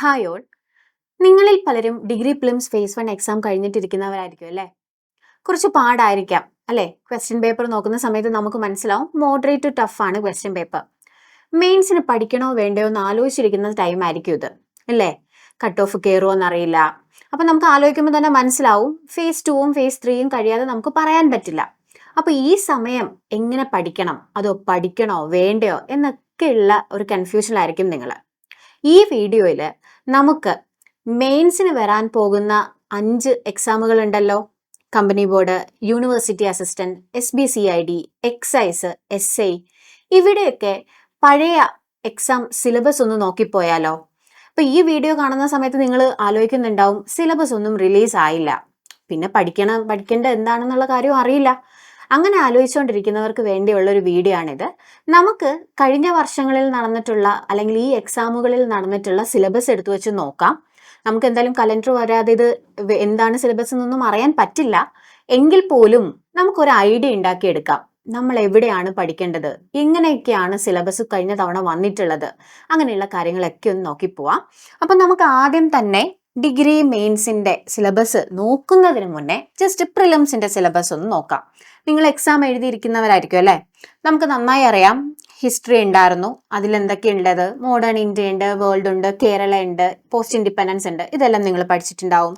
Hi all. നിങ്ങളിൽ പലരും degree prelims face 1 exam കഴിഞ്ഞിട്ടിരിക്കുന്നവരായിരിക്കും അല്ലേ? കുറച്ച് പാടായിരിക്കാം അല്ലേ? ക്വസ്റ്റ്യൻ പേപ്പർ നോക്കുന്ന സമയത്ത് നമുക്ക് മനസ്സിലാവും മോഡറേറ്റ് ടു ടഫ് ആണ് ക്വസ്റ്റ്യൻ പേപ്പർ. മെയിൻസിന് പഠിക്കണോ വേണ്ടയോ എന്ന് ആലോചിച്ചിരിക്കുന്ന ടൈം ആയിരിക്കും ഇത് അല്ലേ? കട്ട് ഓഫ് കയറുമോ എന്നറിയില്ല. അപ്പൊ നമുക്ക് ആലോചിക്കുമ്പോൾ തന്നെ മനസ്സിലാവും ഫേസ് 2ഉം ഫേസ് 3യും കഴിയാതെ നമുക്ക് പറയാൻ പറ്റില്ല. അപ്പൊ ഈ സമയം എങ്ങനെ പഠിക്കണം, അതോ പഠിക്കണോ വേണ്ടയോ എന്നൊക്കെയുള്ള ഒരു കൺഫ്യൂഷനിലായിരിക്കും നിങ്ങൾ. ഈ വീഡിയോയിൽ നമുക്ക് മെയിൻസിന് വരാൻ പോകുന്ന 5 എക്സാമുകൾ ഉണ്ടല്ലോ. Company board, university assistant, SBCID, excise, SA, ഇവിടെയൊക്കെ പഴയ എക്സാം സിലബസ് ഒന്ന് നോക്കിപ്പോയാലോ. അപ്പൊ ഈ വീഡിയോ കാണുന്ന സമയത്ത് നിങ്ങൾ ആലോചിക്കുന്നുണ്ടാവും സിലബസ് ഒന്നും റിലീസ് ആയില്ല, പിന്നെ പഠിക്കേണ്ട എന്താണെന്നുള്ള കാര്യം അറിയില്ല. അങ്ങനെ ആലോചിച്ചുകൊണ്ടിരിക്കുന്നവർക്ക് വേണ്ടിയുള്ള ഒരു വീഡിയോ ആണിത്. നമുക്ക് കഴിഞ്ഞ വർഷങ്ങളിൽ നടന്നിട്ടുള്ള അല്ലെങ്കിൽ ഈ എക്സാമുകളിൽ നടന്നിട്ടുള്ള സിലബസ് എടുത്തു വെച്ച് നോക്കാം. നമുക്ക് എന്തായാലും കലണ്ടർ വരാതെ ഇത് എന്താണ് സിലബസ് എന്നൊന്നും അറിയാൻ പറ്റില്ല. എങ്കിൽ പോലും നമുക്കൊരു ഐഡിയ ഉണ്ടാക്കിയെടുക്കാം. നമ്മൾ എവിടെയാണ് പഠിക്കേണ്ടത്, എങ്ങനെയൊക്കെയാണ് സിലബസ് കഴിഞ്ഞ തവണ വന്നിട്ടുള്ളത്, അങ്ങനെയുള്ള കാര്യങ്ങളൊക്കെ ഒന്ന് നോക്കിപ്പോവാം. അപ്പം നമുക്ക് ആദ്യം തന്നെ ഡിഗ്രി മെയിൻസിന്റെ സിലബസ് നോക്കുന്നതിന് മുന്നേ ജസ്റ്റ് പ്രിലിംസിന്റെ സിലബസ് ഒന്ന് നോക്കാം. നിങ്ങൾ എക്സാം എഴുതിയിരിക്കുന്നവരായിരിക്കും അല്ലേ? നമുക്ക് നന്നായി അറിയാം ഹിസ്റ്ററി ഉണ്ടായിരുന്നു, അതിലെന്തൊക്കെയുള്ളത്, മോഡേൺ ഇന്ത്യ ഉണ്ട്, വേൾഡ് ഉണ്ട്, കേരള ഉണ്ട്, പോസ്റ്റ് ഇൻഡിപെൻഡൻസ് ഉണ്ട്, ഇതെല്ലാം നിങ്ങൾ പഠിച്ചിട്ടുണ്ടാവും.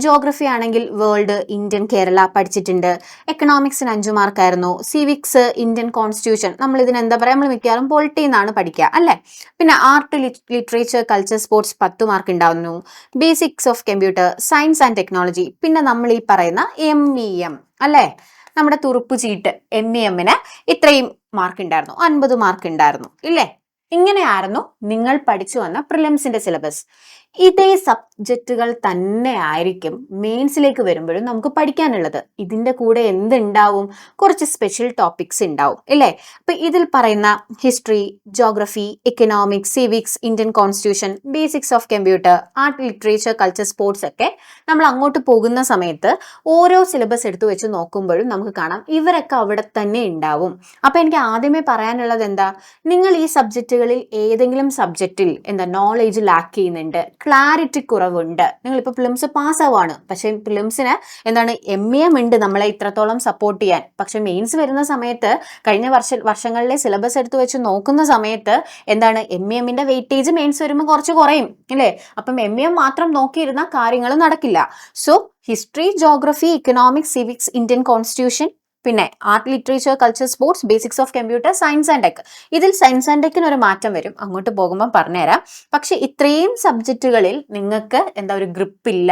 ജോഗ്രഫി ആണെങ്കിൽ വേൾഡ്, ഇന്ത്യൻ, കേരള പഠിച്ചിട്ടുണ്ട്. എക്കണോമിക്സിന് 5 മാർക്കായിരുന്നു. സിവിക്സ്, ഇന്ത്യൻ കോൺസ്റ്റിറ്റ്യൂഷൻ, നമ്മൾ ഇതിന് എന്താ പറയുക, നമ്മൾ മിക്കവാറും പൊളിറ്റി എന്നാണ് പഠിക്കുക അല്ലേ? പിന്നെ art, literature, culture, sports 10 mark ഉണ്ടാവുന്നു. Basics of computer science and technology, പിന്നെ നമ്മൾ ഈ പറയുന്ന MEM അല്ലേ, നമ്മുടെ തുറുപ്പ് ചീട്ട് MEMന് ഇത്രയും മാർക്ക് ഉണ്ടായിരുന്നു, 50 മാർക്ക് ഉണ്ടായിരുന്നു ഇല്ലേ? ഇങ്ങനെയായിരുന്നു നിങ്ങൾ പഠിച്ചു വന്ന പ്രിലിംസിന്റെ സിലബസ്. ഇതേ സബ്ജക്റ്റുകൾ തന്നെ ആയിരിക്കും മെയിൻസിലേക്ക് വരുമ്പോഴും നമുക്ക് പഠിക്കാനുള്ളത്. ഇതിന്റെ കൂടെ എന്തുണ്ടാവും? കുറച്ച് സ്പെഷ്യൽ ടോപ്പിക്സ് ഉണ്ടാവും ഇല്ലേ? അപ്പൊ ഇതിൽ പറയുന്ന history, geography, economics, civics, Indian constitution, basics of computer, art, literature, culture, sports ഒക്കെ നമ്മൾ അങ്ങോട്ട് പോകുന്ന സമയത്ത് ഓരോ സിലബസ് എടുത്തു വെച്ച് നോക്കുമ്പോഴും നമുക്ക് കാണാം ഇവരൊക്കെ അവിടെ തന്നെ ഉണ്ടാവും. അപ്പൊ എനിക്ക് ആദ്യമേ പറയാനുള്ളത് എന്താ, നിങ്ങൾ ഈ സബ്ജക്റ്റുകളിൽ ഏതെങ്കിലും സബ്ജക്റ്റിൽ നോളേജ് ലാക്ക് ചെയ്യുന്നുണ്ട്, ക്ലാരിറ്റി കുറവുണ്ട്, നിങ്ങളിപ്പോൾ പ്രിലിംസ് പാസ്സാവാണ്, പക്ഷെ പ്രിലിംസിന് MEM ഉണ്ട് നമ്മളെ ഇത്രത്തോളം സപ്പോർട്ട് ചെയ്യാൻ. പക്ഷെ മെയിൻസ് വരുന്ന സമയത്ത് കഴിഞ്ഞ വർഷങ്ങളിലെ സിലബസ് എടുത്തു വെച്ച് നോക്കുന്ന സമയത്ത് MEMന്റെ വെയിറ്റേജ് മെയിൻസ് വരുമ്പോൾ കുറച്ച് കുറയും അല്ലേ? അപ്പം MEM മാത്രം നോക്കിയിരുന്ന കാര്യങ്ങൾ നടക്കില്ല. So history, geography, economics, civics, Indian constitution, പിന്നെ art, literature, culture, sports, basics of computer, science and tech. ഇതിൽ സയൻസ് ആൻഡ് ടെക്കിന് ഒരു മാറ്റം വരും, അങ്ങോട്ട് പോകുമ്പോൾ പറഞ്ഞുതരാം. പക്ഷെ ഇത്രയും സബ്ജക്റ്റുകളിൽ നിങ്ങൾക്ക് ഒരു ഗ്രിപ്പില്ല,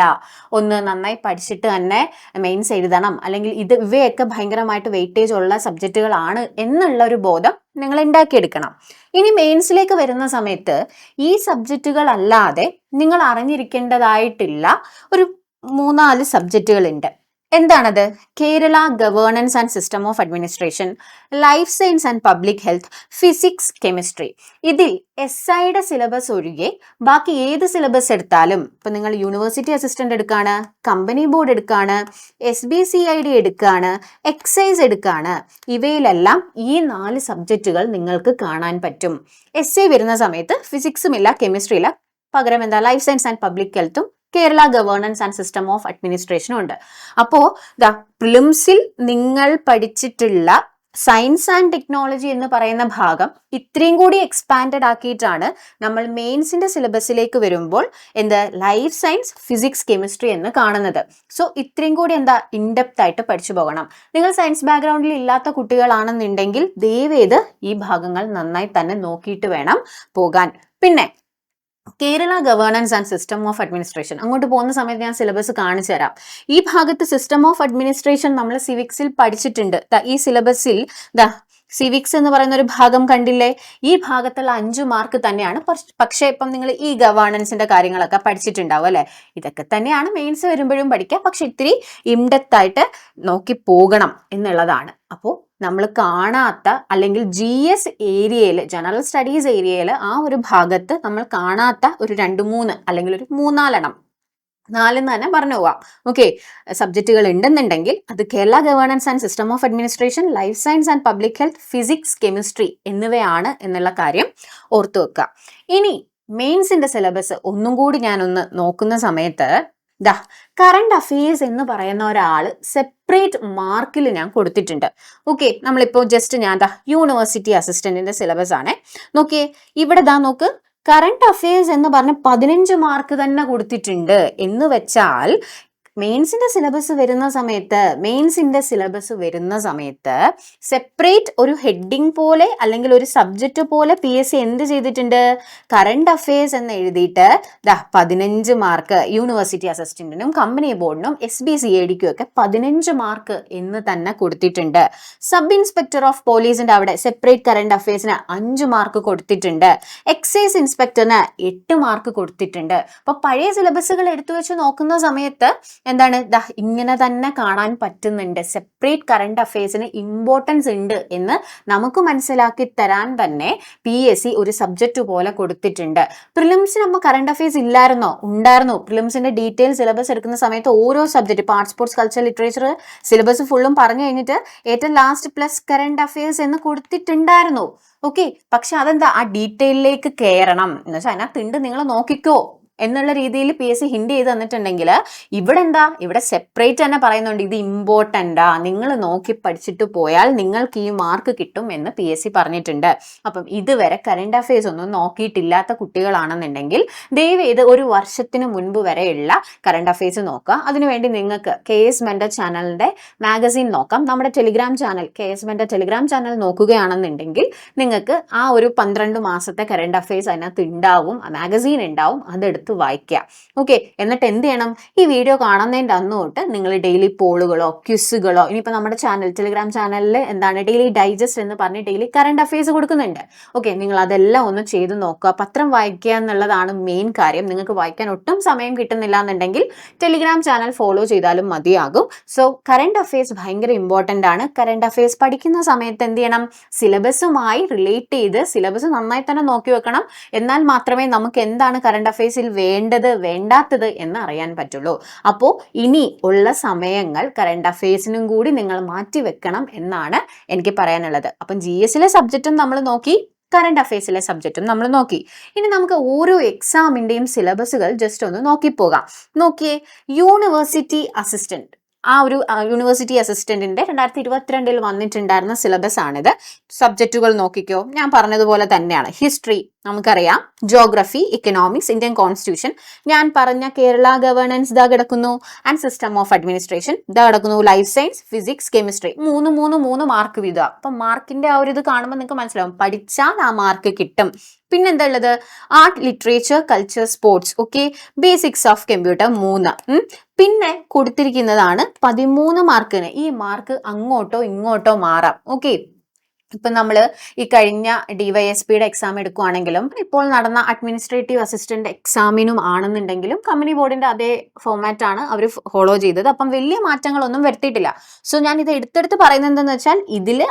ഒന്ന് നന്നായി പഠിച്ചിട്ട് തന്നെ മെയിൻസ് എഴുതണം, അല്ലെങ്കിൽ ഇവയൊക്കെ ഭയങ്കരമായിട്ട് വെയിറ്റേജ് ഉള്ള സബ്ജക്റ്റുകളാണ് എന്നുള്ള ഒരു ബോധം നിങ്ങൾ ഉണ്ടാക്കിയെടുക്കണം. ഇനി മെയിൻസിലേക്ക് വരുന്ന സമയത്ത് ഈ സബ്ജക്റ്റുകൾ അല്ലാതെ നിങ്ങൾ അറിഞ്ഞിരിക്കേണ്ടതായിട്ടുള്ള ഒരു 3-4 സബ്ജക്റ്റുകൾ ഉണ്ട്. എന്താണത്? Kerala governance and system of administration, life science and public health, physics, chemistry. ഇതിൽ SIയുടെ സിലബസ് ഒഴികെ ബാക്കി ഏത് സിലബസ് എടുത്താലും, ഇപ്പൊ നിങ്ങൾ യൂണിവേഴ്സിറ്റി അസിസ്റ്റന്റ് എടുക്കാണ്, കമ്പനി ബോർഡ് എടുക്കാണ്, SBCID എടുക്കാണ്, എക്സൈസ് എടുക്കാണ്, ഇവയിലെല്ലാം ഈ 4 സബ്ജക്റ്റുകൾ നിങ്ങൾക്ക് കാണാൻ പറ്റും. SA വരുന്ന സമയത്ത് ഫിസിക്സും ഇല്ല, കെമിസ്ട്രി ഇല്ല, പകരം ലൈഫ് സയൻസ് ആൻഡ് പബ്ലിക് ഹെൽത്തും Kerala governance and system of അഡ്മിനിസ്ട്രേഷനും ഉണ്ട്. അപ്പോ പ്രിലിംസിൽ നിങ്ങൾ പഠിച്ചിട്ടുള്ള സയൻസ് ആൻഡ് ടെക്നോളജി എന്ന് പറയുന്ന ഭാഗം ഇത്രയും കൂടി എക്സ്പാൻഡഡ് ആക്കിയിട്ടാണ് നമ്മൾ മെയിൻസിന്റെ സിലബസിലേക്ക് വരുമ്പോൾ ലൈഫ് സയൻസ്, ഫിസിക്സ്, കെമിസ്ട്രി എന്ന് കാണുന്നത്. സോ ഇത്രയും കൂടി ഇൻഡെപ്ത് ആയിട്ട് പഠിച്ചു പോകണം. നിങ്ങൾ സയൻസ് ബാക്ക്ഗ്രൗണ്ടിൽ ഇല്ലാത്ത കുട്ടികളാണെന്നുണ്ടെങ്കിൽ ദയവേത് ഈ ഭാഗങ്ങൾ നന്നായി തന്നെ നോക്കിയിട്ട് വേണം പോകാൻ. പിന്നെ Kerala governance and system of administration, അങ്ങോട്ട് പോകുന്ന സമയത്ത് ഞാൻ സിലബസ് കാണിച്ചു തരാം. ഈ ഭാഗത്ത് സിസ്റ്റം ഓഫ് അഡ്മിനിസ്ട്രേഷൻ നമ്മൾ സിവിക്സിൽ പഠിച്ചിട്ടുണ്ട്. ഈ സിലബസിൽ സിവിക്സ് എന്ന് പറയുന്ന ഒരു ഭാഗം കണ്ടില്ലേ? ഈ ഭാഗത്തുള്ള 5 മാർക്ക് തന്നെയാണ്. പക്ഷേ ഇപ്പം നിങ്ങൾ ഈ ഗവേണൻസിന്റെ കാര്യങ്ങളൊക്കെ പഠിച്ചിട്ടുണ്ടാവും അല്ലെ? ഇതൊക്കെ തന്നെയാണ് മെയിൻസ് വരുമ്പോഴും പഠിക്കുക, പക്ഷെ ഇത്തിരി ഇൻഡെപ്ത് ആയിട്ട് നോക്കി പോകണം എന്നുള്ളതാണ്. അപ്പോൾ നമ്മൾ കാണാത്ത അല്ലെങ്കിൽ GS ഏരിയയിൽ, ജനറൽ സ്റ്റഡീസ് ഏരിയയിൽ ആ ഒരു ഭാഗത്ത് നമ്മൾ കാണാത്ത ഒരു 2-3 അല്ലെങ്കിൽ ഒരു 3-4 4 തന്നെ പറഞ്ഞു പോവാം. ഓക്കെ, സബ്ജക്റ്റുകൾ ഉണ്ടെന്നുണ്ടെങ്കിൽ അത് Kerala governance and system of administration, life science and public health, physics, chemistry എന്നിവയാണ് എന്നുള്ള കാര്യം ഓർത്തു വെക്കുക. ഇനി മെയിൻസിന്റെ സിലബസ് ഒന്നും കൂടി ഞാനൊന്ന് നോക്കുന്ന സമയത്ത് ദാ കറണ്ട് അഫയേഴ്സ് എന്ന് പറയുന്ന ഒരാള് സെപ്പറേറ്റ് മാർക്കിൽ ഞാൻ കൊടുത്തിട്ടുണ്ട്. ഓക്കെ, നമ്മളിപ്പോ ജസ്റ്റ് ഞാൻ യൂണിവേഴ്സിറ്റി അസിസ്റ്റന്റിന്റെ സിലബസ് ആണ് നോക്കിയേ. ഇവിടെ നോക്ക്, കറണ്ട് അഫയേഴ്സ് എന്ന് പറഞ്ഞ് 15 മാർക്ക് തന്നെ കൊടുത്തിട്ടുണ്ട്. എന്ന് വെച്ചാൽ മെയിൻസിന്റെ സിലബസ് വരുന്ന സമയത്ത് സെപ്പറേറ്റ് ഒരു ഹെഡിങ് പോലെ അല്ലെങ്കിൽ ഒരു സബ്ജക്റ്റ് പോലെ PSC എന്ത് ചെയ്തിട്ടുണ്ട്, കറണ്ട് അഫയേഴ്സ് എന്ന് എഴുതിയിട്ട് 15 മാർക്ക് യൂണിവേഴ്സിറ്റി അസിസ്റ്റന്റിനും കമ്പനി ബോർഡിനും SBCADക്കും ഒക്കെ 15 മാർക്ക് എന്ന് തന്നെ കൊടുത്തിട്ടുണ്ട്. സബ് ഇൻസ്പെക്ടർ ഓഫ് പോലീസിന്റെ അവിടെ സെപ്പറേറ്റ് കറണ്ട് അഫയേഴ്സിന് 5 മാർക്ക് കൊടുത്തിട്ടുണ്ട്. എക്സൈസ് ഇൻസ്പെക്ടറിന് 8 മാർക്ക് കൊടുത്തിട്ടുണ്ട്. അപ്പൊ പഴയ സിലബസുകൾ എടുത്തു വെച്ച് നോക്കുന്ന സമയത്ത് എന്താണ്, ഇങ്ങനെ തന്നെ കാണാൻ പറ്റുന്നുണ്ട്. സെപ്പറേറ്റ് കറണ്ട് അഫയേഴ്സിന് ഇമ്പോർട്ടൻസ് ഉണ്ട് എന്ന് നമുക്ക് മനസ്സിലാക്കി തരാൻ തന്നെ PSC ഒരു സബ്ജക്റ്റ് പോലെ കൊടുത്തിട്ടുണ്ട്. പ്രിലിംസിന് നമ്മൾ കറണ്ട് അഫയേഴ്സ് ഉണ്ടായിരുന്നു. പ്രിലിംസിന്റെ ഡീറ്റെയിൽ സിലബസ് എടുക്കുന്ന സമയത്ത് ഓരോ subject part, sports, culture, literature syllabus ഫുള്ളും പറഞ്ഞു കഴിഞ്ഞിട്ട് ഏറ്റവും ലാസ്റ്റ് പ്ലസ് കറണ്ട് അഫയേഴ്സ് എന്ന് കൊടുത്തിട്ടുണ്ടായിരുന്നു. ഓക്കെ, പക്ഷെ അതെന്താ, ആ ഡീറ്റെയിലേക്ക് കയറണം എന്ന് വെച്ചാൽ അതിനകത്തുണ്ട്, നിങ്ങൾ നോക്കിക്കോ എന്നുള്ള രീതിയിൽ PSC ഹിന്റ് ചെയ്ത് തന്നിട്ടുണ്ടെങ്കിൽ ഇവിടെ സെപ്പറേറ്റ് തന്നെ പറയുന്നുണ്ട്, ഇത് ഇമ്പോർട്ടൻ്റാ, നിങ്ങൾ നോക്കി പഠിച്ചിട്ട് പോയാൽ നിങ്ങൾക്ക് ഈ മാർക്ക് കിട്ടും എന്ന് PSC പറഞ്ഞിട്ടുണ്ട്. അപ്പം ഇതുവരെ കറണ്ട് അഫയേഴ്സ് ഒന്നും നോക്കിയിട്ടില്ലാത്ത കുട്ടികളാണെന്നുണ്ടെങ്കിൽ ദയവേത് ഒരു വർഷത്തിന് മുൻപ് വരെയുള്ള കറണ്ട് അഫയേഴ്സ് നോക്കുക. അതിനുവേണ്ടി നിങ്ങൾക്ക് KS മെന്റർ ചാനലിന്റെ മാഗസീൻ നോക്കാം. നമ്മുടെ Telegram channel KS mentor Telegram channel നോക്കുകയാണെന്നുണ്ടെങ്കിൽ നിങ്ങൾക്ക് ആ ഒരു 12 മാസത്തെ കറണ്ട് അഫയേഴ്സ് അതിനകത്ത് ഉണ്ടാവും, മാഗസീൻ ഉണ്ടാവും, അതെടുത്ത് വായിക്കുക. ഓക്കെ, എന്നിട്ട് എന്ത് ചെയ്യണം, ഈ വീഡിയോ കാണുന്നതിൻ്റെ അന്ന് തൊട്ട് നിങ്ങൾ ഡെയിലി പോളുകളോ ക്വിസുകളോ, ഇനിയിപ്പോൾ നമ്മുടെ ചാനൽ ടെലിഗ്രാം ചാനലിൽ ഡെയിലി ഡൈജസ്റ്റ് എന്ന് പറഞ്ഞ് ഡെയിലി കറണ്ട് അഫയേഴ്സ് കൊടുക്കുന്നുണ്ട്. ഓക്കെ, നിങ്ങൾ അതെല്ലാം ഒന്ന് ചെയ്ത് നോക്കുക. പത്രം വായിക്കുക എന്നുള്ളതാണ് മെയിൻ കാര്യം. നിങ്ങൾക്ക് വായിക്കാൻ ഒട്ടും സമയം കിട്ടുന്നില്ല എന്നുണ്ടെങ്കിൽ ടെലിഗ്രാം ചാനൽ ഫോളോ ചെയ്താലും മതിയാകും. സോ കറണ്ട് അഫയേഴ്സ് ഭയങ്കര ഇമ്പോർട്ടൻ്റ് ആണ്. കറണ്ട് അഫയേഴ്സ് പഠിക്കുന്ന സമയത്ത് എന്ത് ചെയ്യണം, സിലബസുമായി റിലേറ്റ് ചെയ്ത് സിലബസ് നന്നായി തന്നെ നോക്കി വെക്കണം. എന്നാൽ മാത്രമേ നമുക്ക് എന്താണ് കറണ്ട് അഫയേഴ്സിൽ വേണ്ടത് വേണ്ടാത്തത് എന്ന് അറിയാൻ പറ്റുള്ളൂ. അപ്പോൾ ഇനി ഉള്ള സമയങ്ങൾ കറണ്ട് അഫയേഴ്സിനും കൂടി നിങ്ങൾ മാറ്റി വെക്കണം എന്നാണ് എനിക്ക് പറയാനുള്ളത്. അപ്പം GSലെ സബ്ജക്റ്റും നമ്മൾ നോക്കി, കറണ്ട് അഫയേഴ്സിലെ സബ്ജക്റ്റും നമ്മൾ നോക്കി. ഇനി നമുക്ക് ഓരോ എക്സാമിന്റെയും സിലബസുകൾ ജസ്റ്റ് ഒന്ന് നോക്കിപ്പോകാം. നോക്കിയേ, യൂണിവേഴ്സിറ്റി അസിസ്റ്റന്റ്, ആ ഒരു യൂണിവേഴ്സിറ്റി അസിസ്റ്റന്റിന്റെ 2022 വന്നിട്ടുണ്ടായിരുന്ന സിലബസ് ആണിത്. സബ്ജക്റ്റുകൾ നോക്കിക്കോ, ഞാൻ പറഞ്ഞതുപോലെ തന്നെയാണ്. ഹിസ്റ്ററി നമുക്കറിയാം, ജോഗ്രഫി, ഇക്കണോമിക്സ്, ഇന്ത്യൻ കോൺസ്റ്റിറ്റ്യൂഷൻ, ഞാൻ പറഞ്ഞ കേരള ഗവേണൻസ് ഇതാ കിടക്കുന്നു, ആൻഡ് സിസ്റ്റം ഓഫ് അഡ്മിനിസ്ട്രേഷൻ ഇതാ കിടക്കുന്നു, life science, physics, chemistry, 3 mark വീതം. അപ്പൊ മാർക്കിന്റെ ആ ഒരു ഇത് കാണുമ്പോൾ നിങ്ങൾക്ക് മനസ്സിലാവും, പഠിച്ചാൽ ആ മാർക്ക് കിട്ടും. പിന്നെന്താ ഉള്ളത്, art, literature, culture, sports, okay, basics of computer 3. പിന്നെ കൊടുത്തിരിക്കുന്നതാണ് 13 മാർക്കിന്. ഈ മാർക്ക് അങ്ങോട്ടോ ഇങ്ങോട്ടോ മാറാം. ഓക്കെ, ഇപ്പം നമ്മൾ ഈ കഴിഞ്ഞ DYSPയുടെ എക്സാം എടുക്കുകയാണെങ്കിലും ഇപ്പോൾ നടന്ന അഡ്മിനിസ്ട്രേറ്റീവ് അസിസ്റ്റന്റ് എക്സാമിനും ആണെന്നുണ്ടെങ്കിലും കമ്പനി ബോർഡിന്റെ അതേ ഫോർമാറ്റ് ആണ് അവർ ഫോളോ ചെയ്തത്. അപ്പം വലിയ മാറ്റങ്ങളൊന്നും വരുത്തിയിട്ടില്ല. സോ ഞാൻ ഇത് എടുത്തെടുത്ത് പറയുന്നത് എന്താണെന്ന് വെച്ചാൽ, ഇതിൽ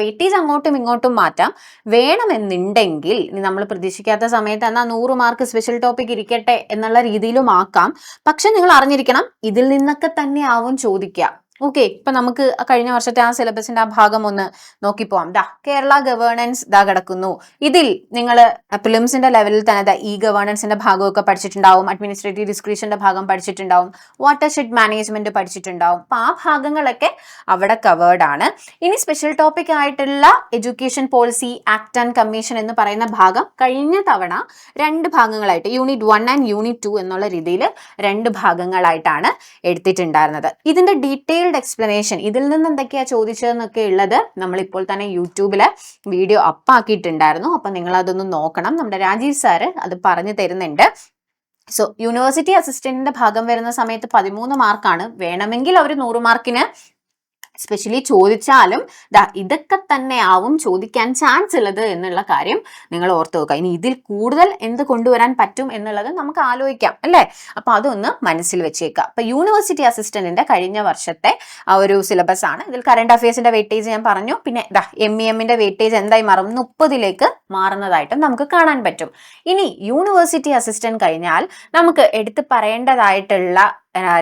വെയിറ്റേജ് അങ്ങോട്ടും ഇങ്ങോട്ടും മാറ്റാം. വേണമെന്നുണ്ടെങ്കിൽ നമ്മൾ പ്രതീക്ഷിക്കാത്ത സമയത്ത് എന്നാൽ 100 മാർക്ക് സ്പെഷ്യൽ ടോപ്പിക് ഇരിക്കട്ടെ എന്നുള്ള രീതിയിലും ആക്കാം. പക്ഷെ നിങ്ങൾ അറിഞ്ഞിരിക്കണം, ഇതിൽ നിന്നൊക്കെ തന്നെ ആവും ചോദിക്കുക. ഓക്കെ, ഇപ്പൊ നമുക്ക് കഴിഞ്ഞ വർഷത്തെ ആ സിലബസിന്റെ ആ ഭാഗം ഒന്ന് നോക്കിപ്പോവാം. കേരള ഗവേണൻസ് കിടക്കുന്നു. ഇതിൽ നിങ്ങൾ പ്രിലിംസിന്റെ ലെവലിൽ തന്നെ ഈ ഗവേണൻസിന്റെ ഭാഗമൊക്കെ പഠിച്ചിട്ടുണ്ടാവും, അഡ്മിനിസ്ട്രേറ്റീവ് ഡിസ്ക്രിപ്ഷന്റെ ഭാഗം പഠിച്ചിട്ടുണ്ടാവും, വാട്ടർ ഷെഡ് മാനേജ്മെന്റ് പഠിച്ചിട്ടുണ്ടാവും. അപ്പൊ ആ ഭാഗങ്ങളൊക്കെ അവിടെ കവേർഡ് ആണ്. ഇനി സ്പെഷ്യൽ ടോപ്പിക് ആയിട്ടുള്ള education policy, act and commission എന്ന് പറയുന്ന ഭാഗം കഴിഞ്ഞ തവണ 2 ഭാഗങ്ങളായിട്ട് യൂണിറ്റ് 1 ആൻഡ് യൂണിറ്റ് 2 എന്നുള്ള രീതിയിൽ 2 ഭാഗങ്ങളായിട്ടാണ് എടുത്തിട്ടുണ്ടായിരുന്നത്. ഇതിന്റെ ഡീറ്റെയിൽ എക്സ്പ്ലനേഷൻ, ഇതിൽ നിന്ന് എന്തൊക്കെയാ ചോദിച്ചതെന്നൊക്കെ ഉള്ളത് നമ്മൾ ഇപ്പോൾ തന്നെ യൂട്യൂബില് വീഡിയോ അപ്പാക്കിയിട്ടുണ്ടായിരുന്നു. അപ്പൊ നിങ്ങൾ അതൊന്ന് നോക്കണം. നമ്മുടെ രാജീവ് സാറ് അത് പറഞ്ഞു തരുന്നുണ്ട്. സോ യൂണിവേഴ്സിറ്റി അസിസ്റ്റന്റിന്റെ ഭാഗം വരുന്ന സമയത്ത് 13 മാർക്കാണ്. വേണമെങ്കിൽ അവർ 100 മാർക്കിന് സ്പെഷ്യലി ചോദിച്ചാലും ഇതൊക്കെ തന്നെ ആവും ചോദിക്കാൻ ചാൻസ് ഉള്ളത് എന്നുള്ള കാര്യം നിങ്ങൾ ഓർത്ത് വെക്കുക. ഇനി ഇതിൽ കൂടുതൽ എന്ത് കൊണ്ടുവരാൻ പറ്റും എന്നുള്ളത് നമുക്ക് ആലോചിക്കാം, അല്ലേ? അപ്പൊ അതൊന്ന് മനസ്സിൽ വെച്ചേക്കുക. അപ്പൊ യൂണിവേഴ്സിറ്റി അസിസ്റ്റന്റിന്റെ കഴിഞ്ഞ വർഷത്തെ ആ ഒരു സിലബസ് ആണ്. ഇതിൽ കറണ്ട് അഫയേഴ്സിന്റെ വെയിറ്റേജ് ഞാൻ പറഞ്ഞു. പിന്നെ MEMന്റെ വെയിറ്റേജ് എന്തായി മാറും, 30ലേക്ക് മാറുന്നതായിട്ടും നമുക്ക് കാണാൻ പറ്റും. ഇനി യൂണിവേഴ്സിറ്റി അസിസ്റ്റന്റ് കഴിഞ്ഞാൽ നമുക്ക് എടുത്ത് പറയേണ്ടതായിട്ടുള്ള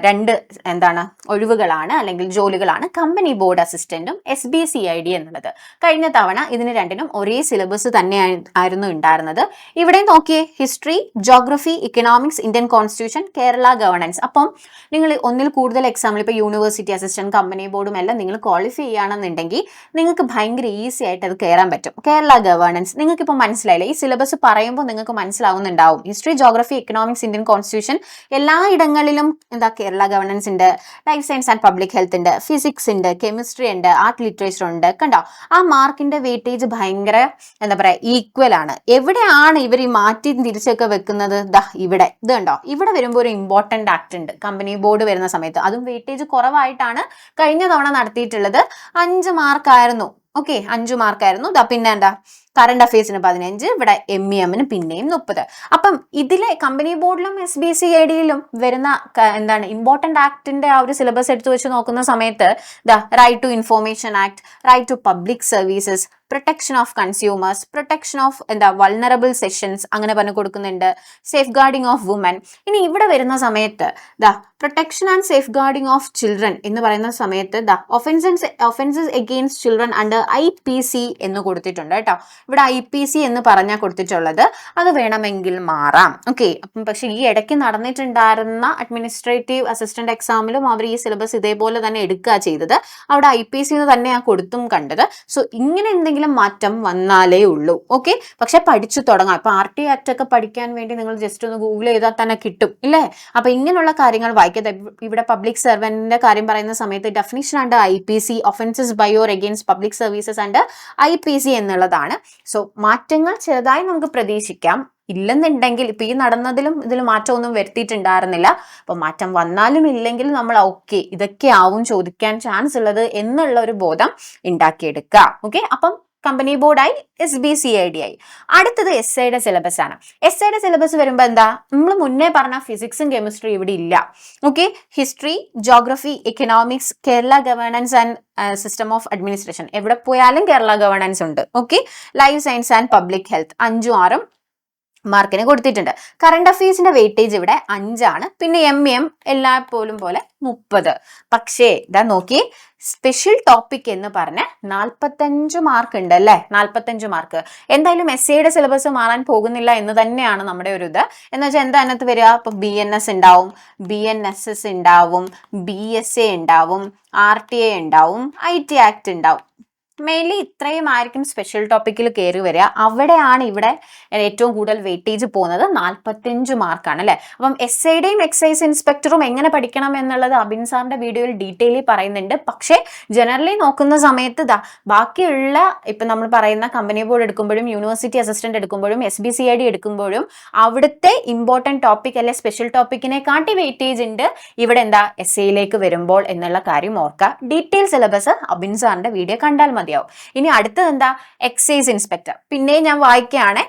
രണ്ട് എന്താണ് ഒഴിവുകളാണ് അല്ലെങ്കിൽ ജോലികളാണ് കമ്പനി ബോർഡ് അസിസ്റ്റന്റും SBCID എന്നുള്ളത്. കഴിഞ്ഞ തവണ ഇതിന് രണ്ടിനും ഒരേ സിലബസ് തന്നെ ആയിരുന്നു ഉണ്ടായിരുന്നത്. ഇവിടെ നോക്കിയേ, history, geography, economics, Indian constitution, Kerala governance. അപ്പം നിങ്ങൾ ഒന്നിൽ കൂടുതൽ എക്സാമ്പിൾ ഇപ്പോൾ യൂണിവേഴ്സിറ്റി അസിസ്റ്റന്റ്, കമ്പനി ബോർഡും എല്ലാം നിങ്ങൾ ക്വാളിഫൈ ചെയ്യുകയാണെന്നുണ്ടെങ്കിൽ നിങ്ങൾക്ക് ഭയങ്കര ഈസി ആയിട്ട് അത് കയറാൻ പറ്റും. കേരള ഗവർണൻസ് നിങ്ങൾക്ക് ഇപ്പോൾ മനസ്സിലായില്ലേ? ഈ സിലബസ് പറയുമ്പോൾ നിങ്ങൾക്ക് മനസ്സിലാവുന്നുണ്ടാവും. History, geography, economics, Indian constitution എല്ലായിടങ്ങളിലും എന്താ കേരള ഗവർണൻസ് ഉണ്ട്, life science and public health ഉണ്ട്, ഫിസിക്സ് ഉണ്ട്, കെമിസ്ട്രി ഉണ്ട്, ആർട്ട് ലിറ്ററേച്ചർ ഉണ്ട്. കണ്ടോ, ആ മാർക്കിന്റെ വെയിറ്റേജ് ഭയങ്കര എന്താ പറയാ ഈക്വൽ ആണ്. എവിടെയാണ് ഇവർ ഈ മാറ്റി തിരിച്ചൊക്കെ വെക്കുന്നത്? ഇവിടെ ഇത് കണ്ടോ, ഇവിടെ വരുമ്പോൾ ഒരു ഇമ്പോർട്ടന്റ് ആക്ട് ഉണ്ട് കമ്പനി ബോർഡ് വരുന്ന സമയത്ത്. അതും വെയിറ്റേജ് കുറവായിട്ടാണ് കഴിഞ്ഞ തവണ നടത്തിയിട്ടുള്ളത്. 5 മാർക്കായിരുന്നു. ഓക്കെ, 5 മാർക്കായിരുന്നു. പിന്നെ എന്താ കറണ്ട് അഫയേഴ്സിന് 15, ഇവിടെ MEMന് പിന്നെയും 30. അപ്പം ഇതിലെ കമ്പനി ബോർഡിലും SBCIDയിലും വരുന്ന എന്താണ് ഇമ്പോർട്ടന്റ് ആക്ടിന്റെ ആ ഒരു സിലബസ് എടുത്തു വെച്ച് നോക്കുന്ന സമയത്ത് right to information act, right to public services, protection of consumers, protection of vulnerable sessions അങ്ങനെ പറഞ്ഞു കൊടുക്കുന്നുണ്ട്, സേഫ് ഗാർഡിംഗ് ഓഫ് വുമൻ. ഇനി ഇവിടെ വരുന്ന സമയത്ത് protection and safe guarding of children എന്ന് പറയുന്ന സമയത്ത് offences against children under IPC എന്ന് കൊടുത്തിട്ടുണ്ട് കേട്ടോ. ഇവിടെ IPC എന്ന് പറഞ്ഞാൽ കൊടുത്തിട്ടുള്ളത്. അത് വേണമെങ്കിൽ മാറാം. ഓക്കെ, അപ്പം പക്ഷെ ഈ ഇടയ്ക്ക് നടന്നിട്ടുണ്ടായിരുന്ന അഡ്മിനിസ്ട്രേറ്റീവ് അസിസ്റ്റന്റ് എക്സാമിലും അവർ ഈ സിലബസ് ഇതേപോലെ തന്നെ എടുക്കുക ചെയ്തത്. അവിടെ IPC എന്ന് തന്നെയാണ് കൊടുത്തും കണ്ടത്. സോ ഇങ്ങനെ എന്തെങ്കിലും മാറ്റം വന്നാലേ ഉള്ളൂ. ഓക്കെ, പക്ഷെ പഠിച്ചു തുടങ്ങാം. ഇപ്പൊ RT ആക്ട് ഒക്കെ പഠിക്കാൻ വേണ്ടി നിങ്ങൾ ജസ്റ്റ് ഒന്ന് ഗൂഗിൾ ചെയ്താൽ തന്നെ കിട്ടും ഇല്ലേ? അപ്പൊ ഇങ്ങനെയുള്ള കാര്യങ്ങൾ വായിക്കാതെ ഇവിടെ പബ്ലിക് സർവന്റിന്റെ കാര്യം പറയുന്ന സമയത്ത് definition under IPC, offences by or against public services under IPC എന്നുള്ളതാണ്. സോ മാറ്റങ്ങൾ ചെറുതായി നമുക്ക് പ്രതീക്ഷിക്കാം. ഇല്ലെന്നുണ്ടെങ്കിൽ ഇപ്പൊ ഈ നടന്നതിലും ഇതിൽ മാറ്റമൊന്നും വരുത്തിയിട്ടുണ്ടായിരുന്നില്ല. അപ്പൊ മാറ്റം വന്നാലും ഇല്ലെങ്കിലും നമ്മൾ ഓക്കെ ഇതൊക്കെ ആവും ചോദിക്കാൻ ചാൻസ് ഉള്ളത് എന്നുള്ള ഒരു ബോധം ഉണ്ടാക്കിയെടുക്കുക. ഓക്കെ, അപ്പം കമ്പനി ബോർഡായി, SBCID ആയി. അടുത്തത് SIയുടെ സിലബസ് ആണ്. SIയുടെ സിലബസ് വരുമ്പോൾ എന്താ, നമ്മൾ മുന്നേ പറഞ്ഞ ഫിസിക്സും കെമിസ്ട്രി ഇവിടെ ഇല്ല. Okay, history, geography, economics, Kerala governance and system of administration എവിടെ പോയാലും കേരള ഗവേണൻസ് ഉണ്ട്. Okay, life science and public health 5ഉം 6ഉം മാർക്കിന് കൊടുത്തിട്ടുണ്ട്. കറണ്ട് അഫയേഴ്സിന്റെ വെയിറ്റേജ് ഇവിടെ 5 ആണ്. പിന്നെ MEM എല്ലാപ്പോഴും പോലെ 30. പക്ഷേ ഇതാ നോക്കി, സ്പെഷ്യൽ ടോപ്പിക് എന്ന് പറഞ്ഞ് 45 മാർക്ക് ഉണ്ട് അല്ലേ? 45 മാർക്ക്. എന്തായാലും SIയുടെ സിലബസ് മാറാൻ പോകുന്നില്ല എന്ന് തന്നെയാണ് നമ്മുടെ ഒരു ഇത്. എന്ന് വെച്ചാൽ എന്താ അതിനകത്ത് വരിക? ഇപ്പൊ BNS ഉണ്ടാവും, BNSS ഉണ്ടാവും, BSA ഉണ്ടാവും, RTA ഉണ്ടാവും, IT ആക്ട് ഉണ്ടാവും. മെയിൻലി ഇത്രയും ആയിരിക്കും സ്പെഷ്യൽ ടോപ്പിക്കിൽ കയറി വരിക. അവിടെയാണ് ഇവിടെ ഏറ്റവും കൂടുതൽ വെയിറ്റേജ് പോകുന്നത്. 45 മാർക്കാണ് അല്ലെ? അപ്പം SIയുടെയും എക്സൈസ് ഇൻസ്പെക്ടറും എങ്ങനെ പഠിക്കണം എന്നുള്ളത് അബിൻ സാറിന്റെ വീഡിയോയിൽ ഡീറ്റെയിലി പറയുന്നുണ്ട്. പക്ഷേ ജനറലി നോക്കുന്ന സമയത്ത് ബാക്കിയുള്ള ഇപ്പൊ നമ്മൾ പറയുന്ന കമ്പനി ബോർഡ് എടുക്കുമ്പോഴും യൂണിവേഴ്സിറ്റി അസിസ്റ്റന്റ് എടുക്കുമ്പോഴും SBCID എടുക്കുമ്പോഴും അവിടുത്തെ ഇമ്പോർട്ടന്റ് ടോപ്പിക് അല്ലെ സ്പെഷ്യൽ ടോപ്പിക്കിനെ കാട്ടി വെയിറ്റേജ് ഉണ്ട് ഇവിടെ എന്താ SIയിലേക്ക് വരുമ്പോൾ എന്നുള്ള കാര്യം ഓർക്കുക. ഡീറ്റെയിൽ സിലബസ് അബിൻ സാറിന്റെ വീഡിയോ കണ്ടാൽ മതി. ഇനി അടുത്തത് എന്താ? Excise inspector. പിന്നെ ഞാൻ വായിക്കുകയാണ്,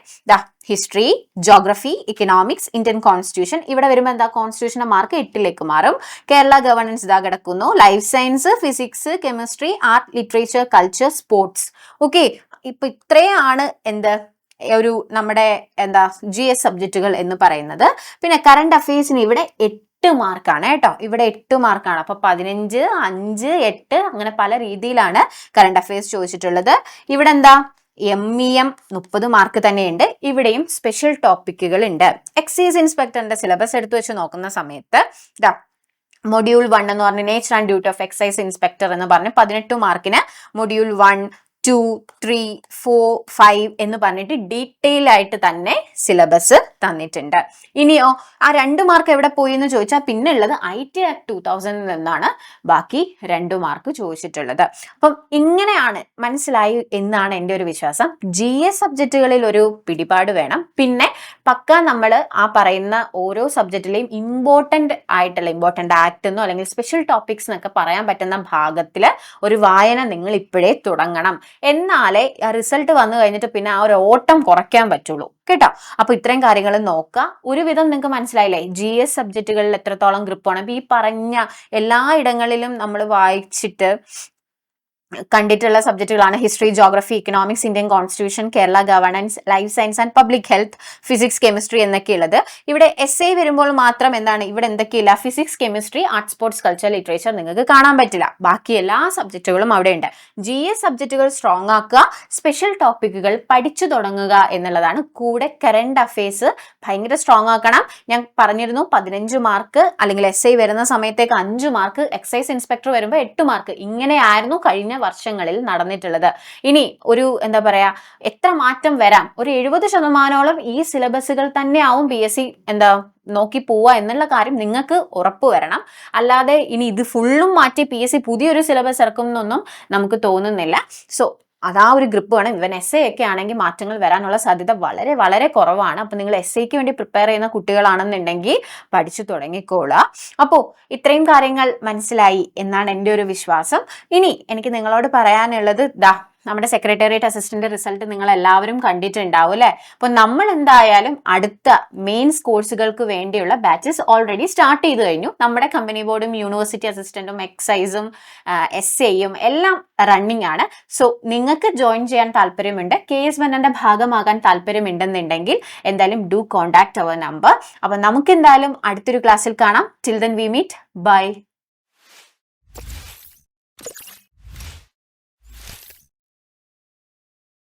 history, geography, economics, Indian constitution. ഇവിടെ വരുമ്പോൾ എന്താ, കോൺസ്റ്റിറ്റ്യൂഷന്റെ മാർക്ക് 8ലേക്ക് മാറും. കേരള ഗവർണൻസ് ഇതാ കിടക്കുന്നു. Life science, physics, chemistry, art, literature, culture, sports. Okay, ഇപ്പൊ ഇത്രയാണ് എന്ത് ഒരു നമ്മുടെ എന്താ GS സബ്ജക്റ്റുകൾ എന്ന് പറയുന്നത്. പിന്നെ കറണ്ട് അഫയേഴ്സിന് ഇവിടെ 8 മാർക്കാണ് കേട്ടോ. ഇവിടെ 8 മാർക്കാണ്. അപ്പൊ 15, 5, 8 അങ്ങനെ പല രീതിയിലാണ് കറണ്ട് അഫയേഴ്സ് ചോദിച്ചിട്ടുള്ളത്. ഇവിടെ എന്താ MEM 30 മാർക്ക് തന്നെയുണ്ട്. ഇവിടെയും സ്പെഷ്യൽ ടോപ്പിക്കുകൾ ഉണ്ട്. എക്സൈസ് ഇൻസ്പെക്ടറിന്റെ സിലബസ് എടുത്തു വെച്ച് നോക്കുന്ന സമയത്ത് മൊഡ്യൂൾ 1 എന്ന് പറഞ്ഞ nature and duty of excise inspector എന്ന് പറഞ്ഞ് 18 മാർക്കിന് മൊഡ്യൂൾ 1, 2, 3, 4, 5 എന്ന് പറഞ്ഞിട്ട് ഡീറ്റെയിൽ ആയിട്ട് തന്നെ സിലബസ് തന്നിട്ടുണ്ട്. ഇനിയോ ആ 2 മാർക്ക് എവിടെ പോയി എന്ന് ചോദിച്ചാൽ പിന്നെ ഉള്ളത് IT ആക്ട് 2000 നിന്നാണ് ബാക്കി 2 മാർക്ക് ചോദിച്ചിട്ടുള്ളത്. അപ്പം ഇങ്ങനെയാണ്, മനസ്സിലായി എന്നാണ് എൻ്റെ ഒരു വിശ്വാസം. GS സബ്ജക്റ്റുകളിൽ ഒരു പിടിപാട് വേണം. പിന്നെ പക്ക നമ്മൾ ആ പറയുന്ന ഓരോ സബ്ജക്റ്റിലെയും ഇമ്പോർട്ടന്റ് ആക്ട് എന്നോ അല്ലെങ്കിൽ സ്പെഷ്യൽ ടോപ്പിക്സ് എന്നൊക്കെ പറയാൻ പറ്റുന്ന ഭാഗത്തിൽ ഒരു വായന നിങ്ങൾ ഇപ്പോഴേ തുടങ്ങണം. എന്നാലേ റിസൾട്ട് വന്നു കഴിഞ്ഞിട്ട് പിന്നെ ആ ഒരു ഓട്ടം കുറയ്ക്കാൻ പറ്റുള്ളൂ കേട്ടോ. അപ്പൊ ഇത്രയും കാര്യങ്ങൾ നോക്കുക. ഒരുവിധം നിങ്ങൾക്ക് മനസ്സിലായില്ലേ GS സബ്ജക്റ്റുകളിൽ എത്രത്തോളം ഗ്രിപ്പാണ്. അപ്പൊ ഈ പറഞ്ഞ എല്ലാ ഇടങ്ങളിലും നമ്മൾ വായിച്ചിട്ട് കണ്ടിട്ടുള്ള സബ്ജക്റ്റുകളാണ് history, geography, economics, Indian constitution, Kerala governance, life science and public health, physics, chemistry എന്നൊക്കെയുള്ളത്. ഇവിടെ എസ്ഐ വരുമ്പോൾ മാത്രം എന്താണ് ഇവിടെ എന്തൊക്കെയില്ല, physics, chemistry, arts, sports, culture, literature നിങ്ങൾക്ക് കാണാൻ പറ്റില്ല. ബാക്കി എല്ലാ സബ്ജക്റ്റുകളും അവിടെ ഉണ്ട്. GS സബ്ജക്റ്റുകൾ സ്ട്രോങ് ആക്കുക, സ്പെഷ്യൽ ടോപ്പിക്കുകൾ പഠിച്ചു തുടങ്ങുക എന്നുള്ളതാണ്. കൂടെ കറണ്ട് അഫയേഴ്സ് ഭയങ്കര സ്ട്രോങ് ആക്കണം. ഞാൻ പറഞ്ഞിരുന്നു 15 മാർക്ക് അല്ലെങ്കിൽ എസ്ഐ വരുന്ന സമയത്തേക്ക് 5 മാർക്ക്, എക്സൈസ് ഇൻസ്പെക്ടർ വരുമ്പോൾ 8 മാർക്ക്, ഇങ്ങനെയായിരുന്നു കഴിഞ്ഞ വർഷങ്ങളിൽ നടന്നിട്ടുള്ളത്. ഇനി ഒരു എന്താ പറയാ എത്ര മാറ്റം വരാം, ഒരു 70% ഈ സിലബസുകൾ തന്നെയാവും PSC എന്താ നോക്കി പോവുക എന്നുള്ള കാര്യം നിങ്ങൾക്ക് ഉറപ്പ് വരണം. അല്ലാതെ ഇനി ഇത് ഫുള്ളും മാറ്റി PSC പുതിയൊരു സിലബസ് ഇറക്കും എന്നൊന്നും നമുക്ക് തോന്നുന്നില്ല. സോ അതാ ഒരു ഗ്രിപ്പ് വേണം. ഇവൻ എസ്ഐ ഒക്കെ ആണെങ്കിൽ മാറ്റങ്ങൾ വരാനുള്ള സാധ്യത വളരെ വളരെ കുറവാണ്. അപ്പൊ നിങ്ങൾ എസ്ഐക്ക് വേണ്ടി പ്രിപ്പയർ ചെയ്യുന്ന കുട്ടികളാണെന്നുണ്ടെങ്കിൽ പഠിച്ചു തുടങ്ങിക്കോളുക. അപ്പോൾ ഇത്രയും കാര്യങ്ങൾ മനസ്സിലായി എന്നാണ് എൻ്റെ ഒരു വിശ്വാസം. ഇനി എനിക്ക് നിങ്ങളോട് പറയാനുള്ളത് നമ്മുടെ സെക്രട്ടേറിയറ്റ് അസിസ്റ്റന്റ് റിസൾട്ട് നിങ്ങൾ എല്ലാവരും കണ്ടിട്ടുണ്ടാവും അല്ലെ. അപ്പൊ നമ്മൾ എന്തായാലും അടുത്ത മെയിൻസ് കോഴ്സുകൾക്ക് വേണ്ടിയുള്ള ബാച്ചസ് ഓൾറെഡി സ്റ്റാർട്ട് ചെയ്ത് കഴിഞ്ഞു. നമ്മുടെ കമ്പനി ബോർഡും യൂണിവേഴ്സിറ്റി അസിസ്റ്റന്റും എക്സൈസും SAയും എല്ലാം റണ്ണിങ് ആണ്. സോ നിങ്ങൾക്ക് ജോയിൻ ചെയ്യാൻ താല്പര്യമുണ്ട്, KS Menon ഭാഗമാകാൻ താല്പര്യമുണ്ടെന്നുണ്ടെങ്കിൽ എന്തായാലും ഡു കോൺടാക്ട് അവർ നമ്പർ. അപ്പൊ നമുക്ക് എന്തായാലും അടുത്തൊരു ക്ലാസ്സിൽ കാണാം. Till then we meet. By.